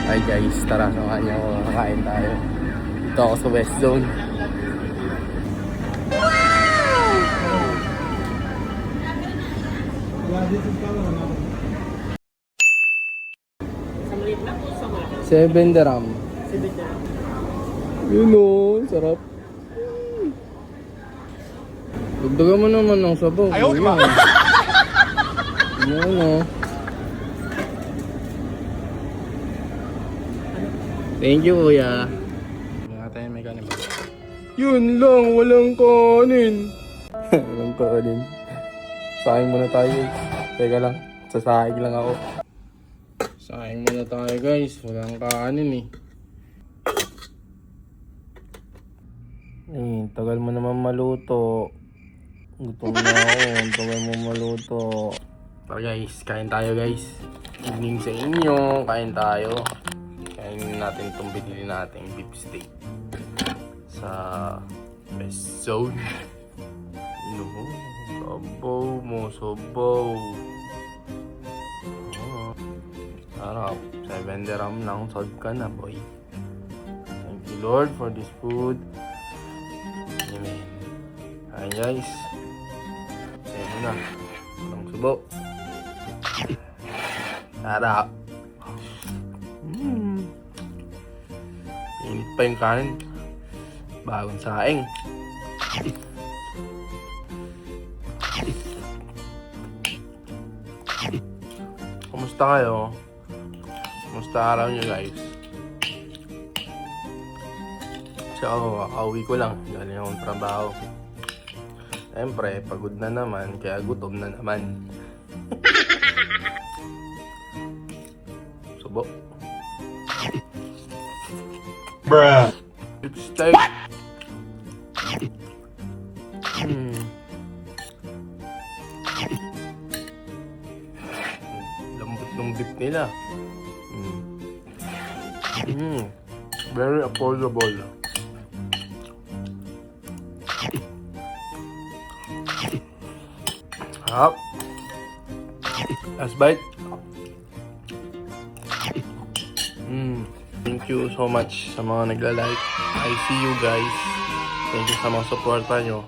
Ay guys, tara, samahan niyo ako, kakain tayo. Dito ako sa West Zone. $7. Yun o, sarap. Dagdagan mo naman ng sabaw. Ayaw, di ba? Yun o. Thank you, kuya. Nga tayo may kanin ba? Yun lang, walang kanin. Walang kanin. Saing muna tayo. Teka lang, sasaing lang ako. Saing muna tayo guys, walang kanin eh. Tagal mo naman maluto. Gutom na ako, tagal mo maluto. Tara guys, kain tayo guys. Evening sa inyo, kain tayo. Kainin natin itong binili natin beef steak sa West Zone. No, sabaw mo, sabaw. Sarap, $7 lang, solve ka na boy. Thank you Lord for this food. Amen. Ayan guys, ayan na, walang subo. Sarap. Init pa yung kanin. Bagong saing. Kumusta kayo? Kumusta araw nyo guys? So ako, kakauwi ko lang. Galing akong trabaho. Siyempre, pagod na naman. Kaya gutom na naman. Subo. Bruh. Beef steak. Lambot ng beef nila. Very affordable. Hap. Last bite. Thank you so much sa mga nagla-like. I see you guys. Thank you sa mga suporta nyo.